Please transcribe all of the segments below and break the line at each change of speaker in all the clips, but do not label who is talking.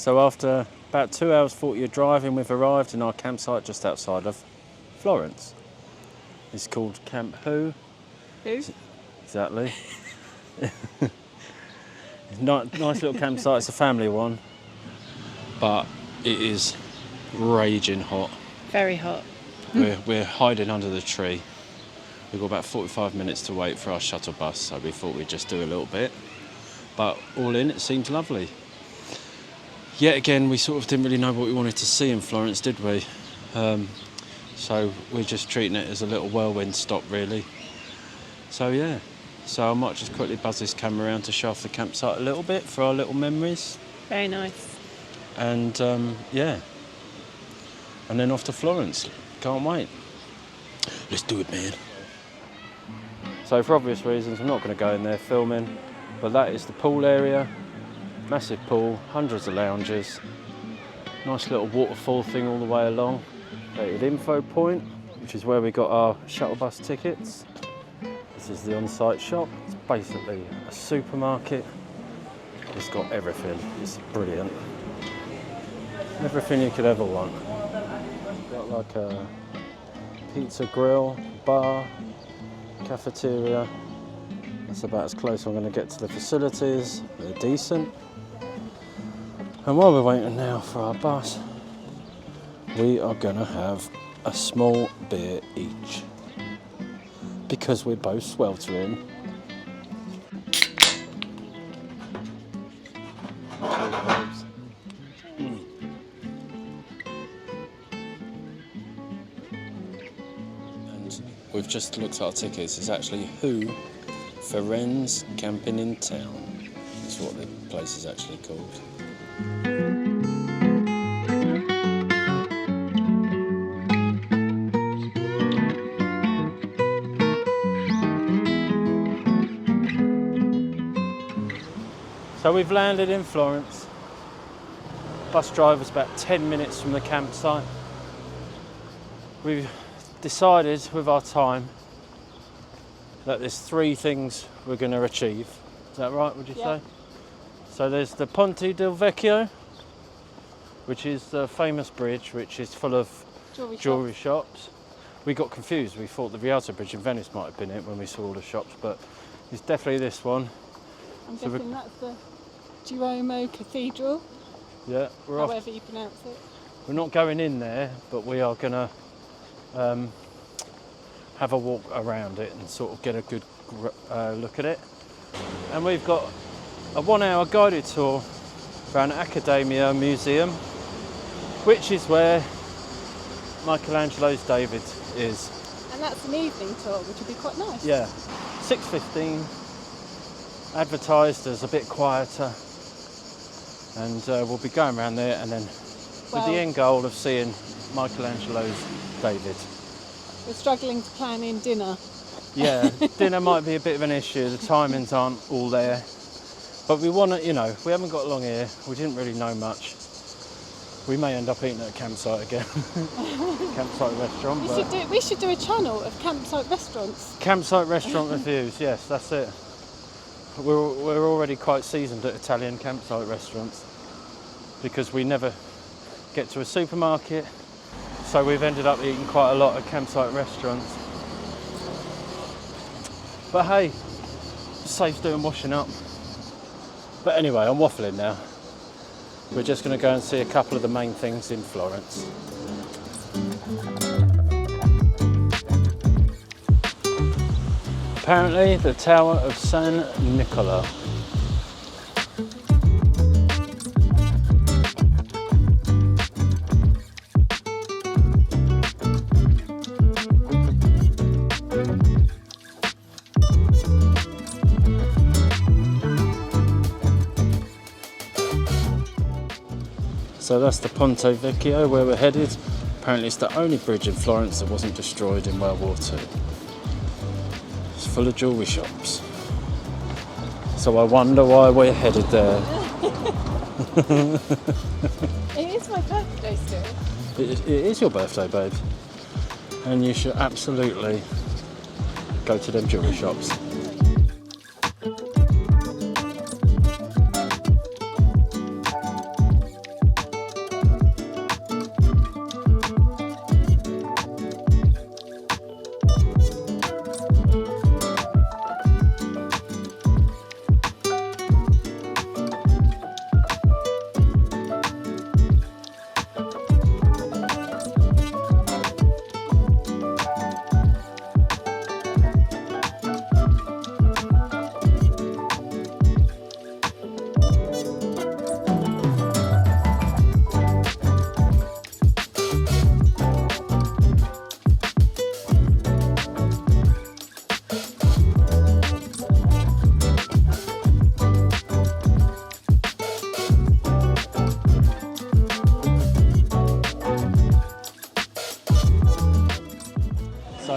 So after about 2 hours 40 of driving, we've arrived in our campsite just outside of Florence. It's called Camp Who?
Who?
Exactly. Nice little campsite, it's a family one, but it is raging hot.
Very hot.
We're hiding under the tree. We've got about 45 minutes to wait for our shuttle bus, so we thought we'd just do a little bit. But all in, it seemed lovely. Yet again, we sort of didn't really know what we wanted to see in Florence, did we? So we're just treating it as a little whirlwind stop, really. So yeah, so I might just quickly buzz this camera around to show off the campsite a little bit for our little memories.
Very nice.
And yeah, and then off to Florence. Can't wait. Let's do it, man. So for obvious reasons, I'm not going to go in there filming, but that is the pool area. Massive pool, hundreds of lounges, nice little waterfall thing all the way along. Rated info point, which is where we got our shuttle bus tickets. This is the on-site shop. It's basically a supermarket. It's got everything. It's brilliant. Everything you could ever want. Got like a pizza grill, bar, cafeteria. That's about as close I'm going to get to the facilities. They're decent. And while we're waiting now for our bus, we are going to have a small beer each. Because we're both sweltering. And we've just looked at our tickets. It's actually Firenze Camping In Town. That's what the place is actually called. So we've landed in Florence. Bus driver's about 10 minutes from the campsite. We've decided with our time that there's 3 things we're going to achieve. Is that right, would you say? So there's the Ponte del Vecchio, which is the famous bridge which is full of jewellery shops. We got confused. We thought the Vecchio Bridge in Venice might have been it when we saw all the shops, but it's definitely this one.
I'm guessing that's the Duomo Cathedral.
Yeah,
however you pronounce it.
We're not going in there, but we are going to have a walk around it and sort of get a good look at it. And we've got a 1-hour guided tour around Accademia Museum, which is where Michelangelo's David is.
And that's an evening tour, which would be quite nice.
Yeah, 6:15, advertised as a bit quieter, and we'll be going around there and then with the end goal of seeing Michelangelo's David.
We're struggling to plan in dinner.
Yeah, dinner might be a bit of an issue, the timings aren't all there, but we want to, you know, we haven't got long here, we didn't really know much. We may end up eating at a campsite again. Campsite restaurant.
We should do a channel of campsite restaurants.
Campsite restaurant reviews, yes, that's it. We're already quite seasoned at Italian campsite restaurants because we never get to a supermarket, so we've ended up eating quite a lot at campsite restaurants. But hey, saves doing washing up. But anyway, I'm waffling now. We're just going to go and see a couple of the main things in Florence. Apparently the Tower of San Nicola. So that's the Ponte Vecchio where we're headed. Apparently it's the only bridge in Florence that wasn't destroyed in World War II. It's full of jewellery shops. So I wonder why we're headed there.
It is my birthday still.
It is your birthday, babe. And you should absolutely go to them jewellery shops.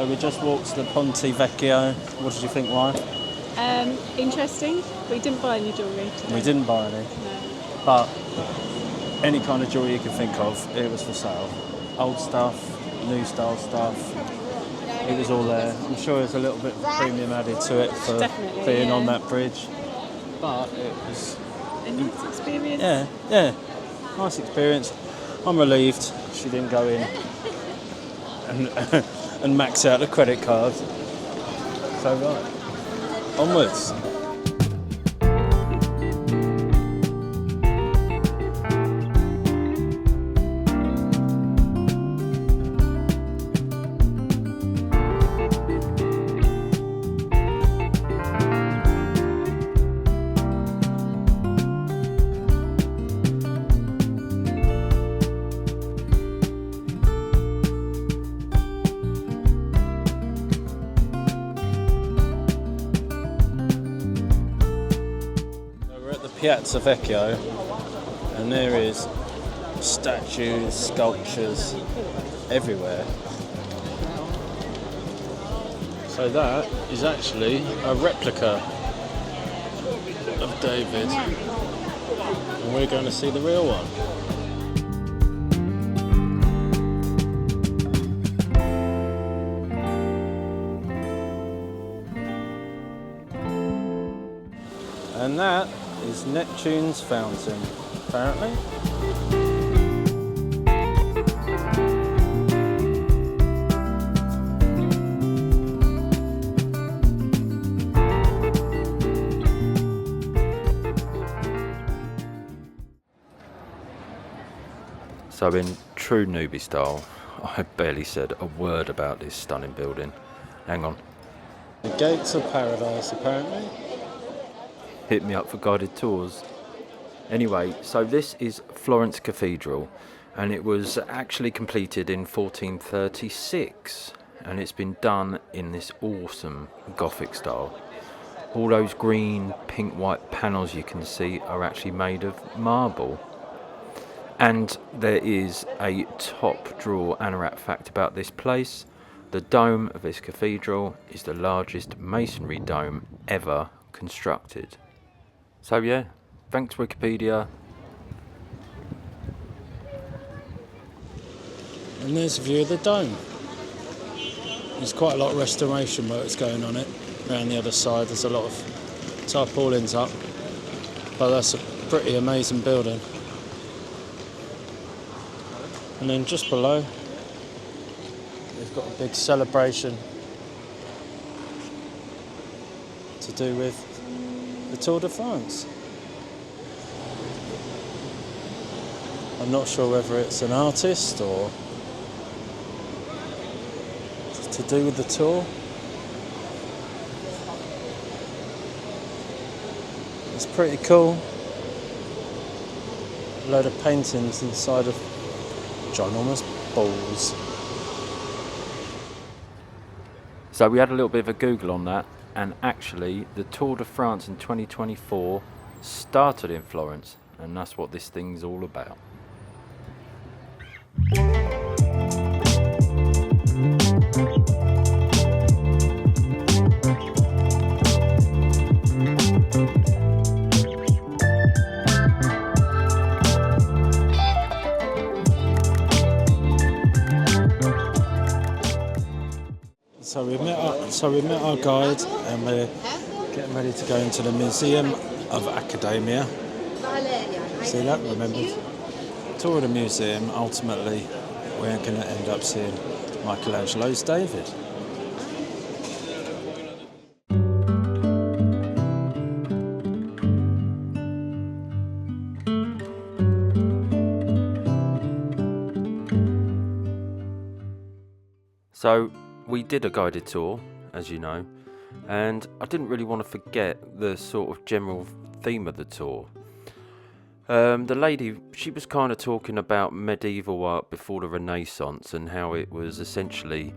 we just walked to the Ponte Vecchio. What did you think, wife?
Interesting, but we didn't buy any jewellery today.
We didn't buy any.
No.
But any kind of jewellery you can think of, it was for sale. Old stuff, new style stuff, it was all there. I'm sure there's a little bit of premium added to it for
Definitely,
being
yeah.
on that bridge. But it was...
A nice experience.
Yeah, nice experience. I'm relieved she didn't go in and max out the credit card. So right, onwards. Piazza Vecchio, and there is statues, sculptures everywhere. So that is actually a replica of David, and we're going to see the real one. And that is Neptune's fountain, apparently. So in true newbie style, I barely said a word about this stunning building. Hang on. The gates of paradise, apparently. Hit me up for guided tours. Anyway, so this is Florence Cathedral, and it was actually completed in 1436, and it's been done in this awesome Gothic style. All those green, pink, white panels you can see are actually made of marble. And there is a top drawer anorak fact about this place. The dome of this cathedral is the largest masonry dome ever constructed. So yeah, thanks Wikipedia. And there's a view of the dome. There's quite a lot of restoration work that's going on it. Around the other side there's a lot of tarpaulins up. But that's a pretty amazing building. And then just below, they've got a big celebration to do with the Tour de France. I'm not sure whether it's an artist or to do with the tour. It's pretty cool. A load of paintings inside of ginormous balls. So we had a little bit of a Google on that, and actually the Tour de France in 2024 started in Florence, and that's what this thing's all about. So we met our guide, and we're getting ready to go into the Museum of Academia. See that? Remembered? Tour of the museum. Ultimately, we're going to end up seeing Michelangelo's David. So we did a guided tour, as you know, and I didn't really want to forget the sort of general theme of the tour. The lady, she was kind of talking about medieval art before the Renaissance and how it was essentially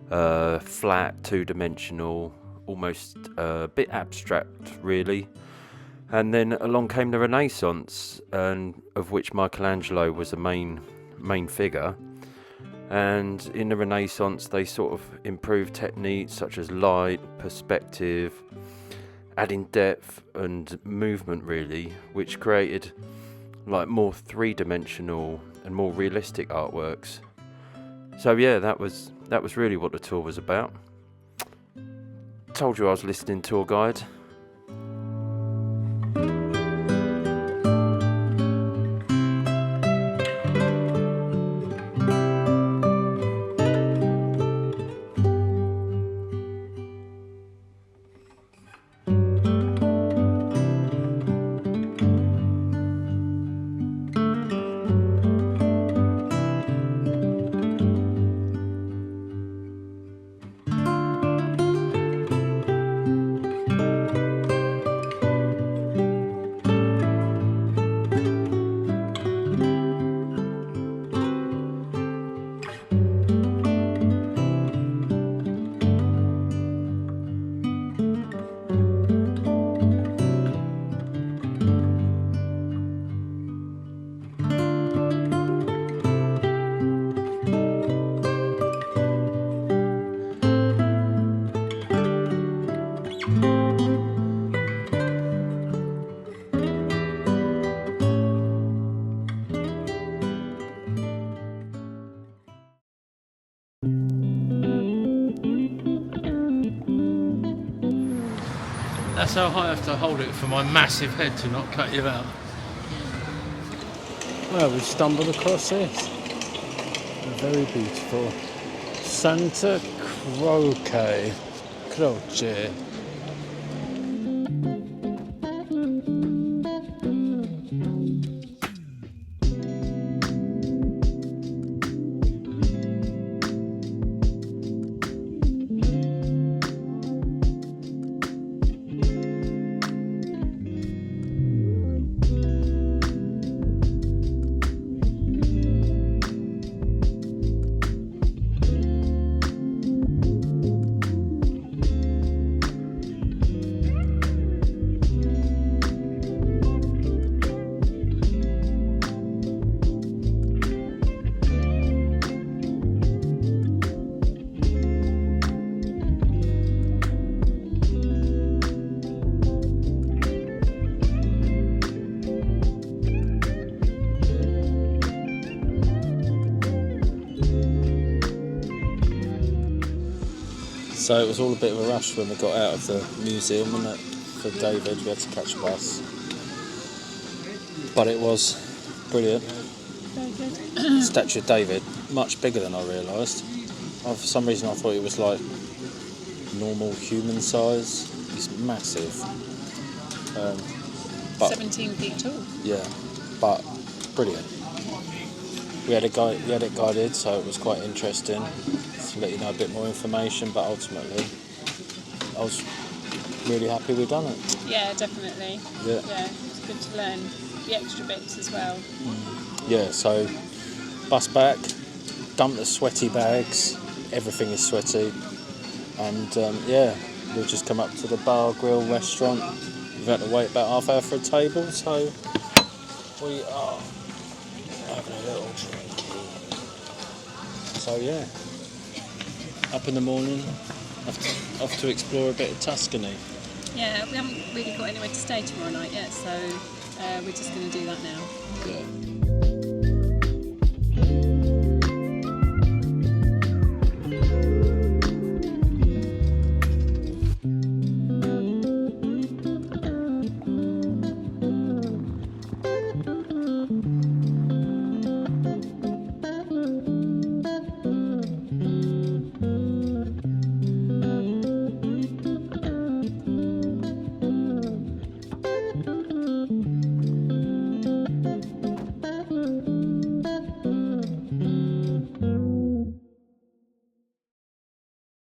flat, two-dimensional, almost a bit abstract, really. And then along came the Renaissance, and of which Michelangelo was the main figure. And in the Renaissance, they sort of improved techniques such as light, perspective, adding depth and movement really, which created like more three-dimensional and more realistic artworks. So yeah, that was really what the tour was about. Told you I was listening tour guide.
That's how high I have to hold it for my massive head to not cut you out.
Well, we've stumbled across this. Very beautiful. Santa Croce. So it was all a bit of a rush when we got out of the museum, wasn't it? For David, we had to catch a bus. But it was brilliant.
Very good.
Statue of David, much bigger than I realised. For some reason I thought it was like normal human size. It's massive. But
17 feet tall.
yeah, but brilliant. We had it guided, so it was quite interesting to let you know a bit more information, but ultimately I was really happy we'd done it.
Yeah, definitely.
Yeah.
Yeah, it's good to learn the extra bits as well.
Yeah, so bus back, dump the sweaty bags, everything is sweaty, and yeah, we've just come up to the bar grill restaurant. We've had to wait about half hour for a table, so we are having a little drinky. So yeah, up in the morning, off to explore a bit of Tuscany.
Yeah, we haven't really got anywhere to stay tomorrow night yet, so we're just going to do that now.
Yeah.